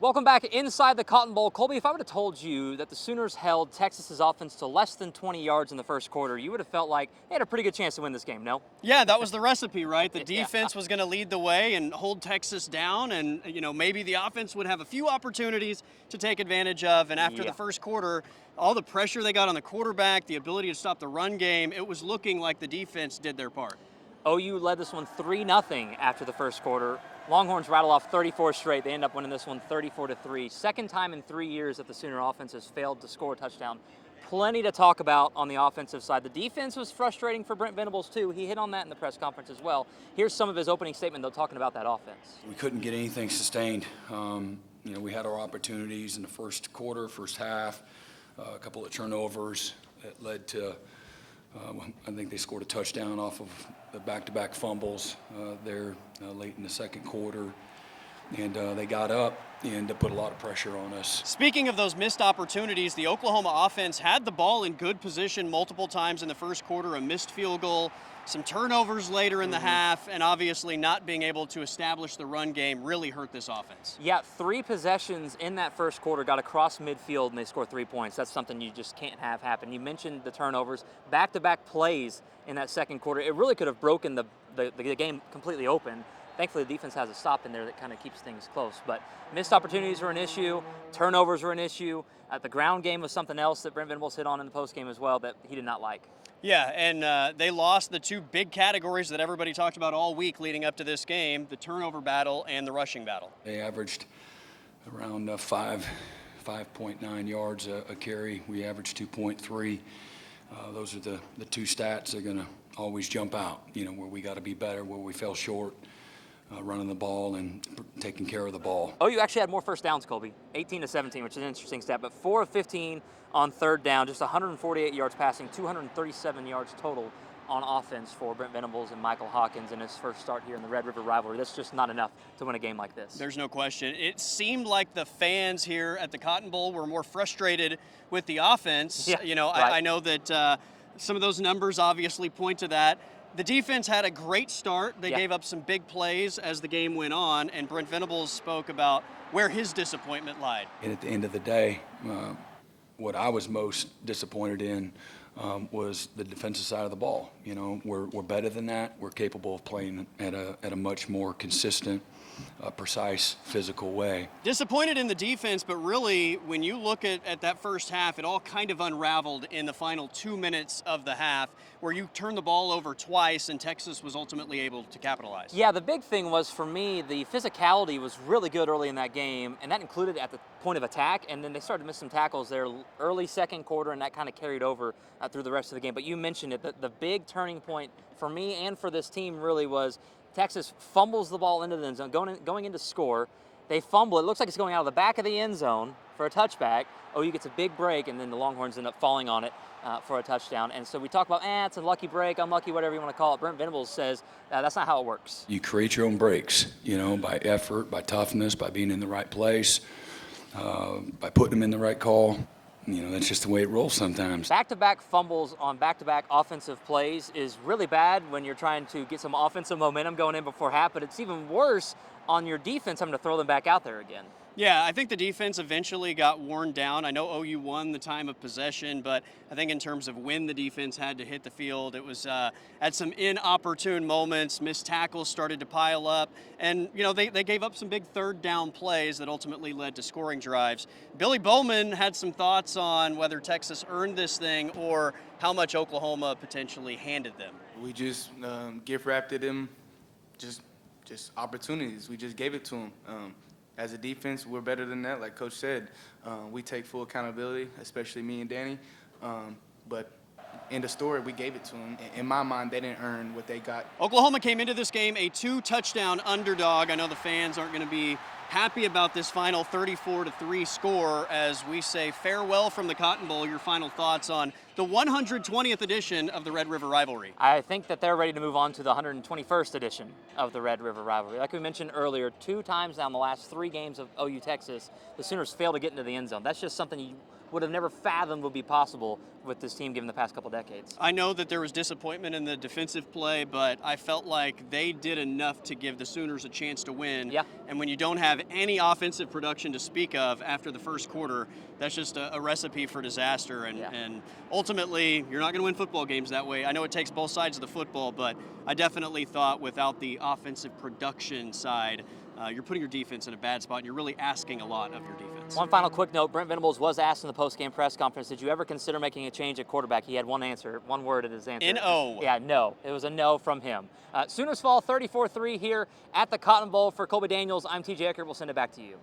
Welcome back inside the Cotton Bowl. Colby, if I would have told you that the Sooners held Texas's offense to less than 20 yards in the first quarter, you would have felt like they had a pretty good chance to win this game, no? Yeah, that was the recipe, right? The Yeah. defense was going to lead the way and hold Texas down, and maybe the offense would have a few opportunities to take advantage of. And after Yeah. the first quarter, all the pressure they got on the quarterback, the ability to stop the run game, it was looking like the defense did their part. OU led this one 3-0 after the first quarter. Longhorns rattle off 34 straight. They end up winning this one 34-3. Second time in 3 years that the Sooner offense has failed to score a touchdown. Plenty to talk about on the offensive side. The defense was frustrating for Brent Venables too. He hit on that in the press conference as well. Here's some of his opening statement though, talking about that offense. We couldn't get anything sustained. We had our opportunities in the first quarter, first half, a couple of turnovers that led to, I think they scored a touchdown off of the back-to-back fumbles there late in the second quarter. And they got up and put a lot of pressure on us. Speaking of those missed opportunities, the Oklahoma offense had the ball in good position multiple times in the first quarter, a missed field goal, some turnovers later in the half, and obviously not being able to establish the run game really hurt this offense. Yeah, 3 possessions in that first quarter got across midfield and they scored 3 points. That's something you just can't have happen. You mentioned the turnovers, back-to-back plays in that second quarter. It really could have broken the game completely open. Thankfully, the defense has a stop in there that kind of keeps things close. But missed opportunities were an issue. Turnovers were an issue. The ground game was something else that Brent Venables hit on in the postgame as well that he did not like. Yeah, and they lost the 2 big categories that everybody talked about all week leading up to this game, the turnover battle and the rushing battle. They averaged around 5.9 yards a carry. We averaged 2.3. Those are the 2 stats that are going to always jump out, where we got to be better, where we fell short. Running the ball and taking care of the ball. You actually had more first downs, Colby, 18-17, which is an interesting stat, but 4 of 15 on third down, just 148 yards passing, 237 yards total on offense for Brent Venables and Michael Hawkins in his first start here in the Red River rivalry. That's just not enough to win a game like this. There's no question. It seemed like the fans here at the Cotton Bowl were more frustrated with the offense. Yeah, right. I know that some of those numbers obviously point to that. The defense had a great start. They gave up some big plays as the game went on, and Brent Venables spoke about where his disappointment lied. And at the end of the day, what I was most disappointed in was the defensive side of the ball. We're better than that. We're capable of playing at a much more consistent, precise, physical way. Disappointed in the defense, but really, when you look at that first half, it all kind of unraveled in the final 2 minutes of the half, where you turned the ball over twice and Texas was ultimately able to capitalize. Yeah, the big thing was for me, the physicality was really good early in that game, and that included at the point of attack, and then they started to miss some tackles there early second quarter, and that kind of carried over through the rest of the game. But you mentioned it, the big turning point for me and for this team really was Texas fumbles the ball into the end zone, going into score. They fumble. It looks like it's going out of the back of the end zone for a touchback. OU gets a big break, and then the Longhorns end up falling on it for a touchdown. And so we talk about, it's a lucky break, unlucky, whatever you want to call it. Brent Venables says that's not how it works. You create your own breaks, by effort, by toughness, by being in the right place, by putting them in the right call. That's just the way it rolls sometimes. Back-to-back fumbles on back-to-back offensive plays is really bad when you're trying to get some offensive momentum going in before half, but it's even worse on your defense having to throw them back out there again. Yeah, I think the defense eventually got worn down. I know OU won the time of possession, but I think in terms of when the defense had to hit the field, it was at some inopportune moments. Missed tackles started to pile up, and they gave up some big third down plays that ultimately led to scoring drives. Billy Bowman had some thoughts on whether Texas earned this thing or how much Oklahoma potentially handed them. We just gift-wrapped it them just opportunities. We just gave it to them. As a defense, we're better than that. Like Coach said, we take full accountability, especially me and Danny. But in the story, we gave it to them. In my mind, they didn't earn what they got. Oklahoma came into this game a 2-touchdown underdog. I know the fans aren't going to be happy about this final 34-3 score as we say farewell from the Cotton Bowl. Your final thoughts on the 120th edition of the Red River Rivalry? I think that they're ready to move on to the 121st edition of the Red River Rivalry. Like we mentioned earlier, 2 times now in the last 3 games of OU Texas, the Sooners failed to get into the end zone. That's just something you would have never fathomed would be possible with this team given the past couple decades. I know that there was disappointment in the defensive play, but I felt like they did enough to give the Sooners a chance to win. Yeah. And when you don't have any offensive production to speak of after the first quarter, that's just a recipe for disaster. And ultimately, you're not going to win football games that way. I know it takes both sides of the football, but I definitely thought without the offensive production side, you're putting your defense in a bad spot, and you're really asking a lot of your defense. One final quick note, Brent Venables was asked in the post-game press conference, did you ever consider making a change at quarterback? He had one answer, one word in his answer. N-O. Yeah, no. It was a no from him. Sooners fall 34-3 here at the Cotton Bowl. For Colby Daniels, I'm TJ Eckert. We'll send it back to you.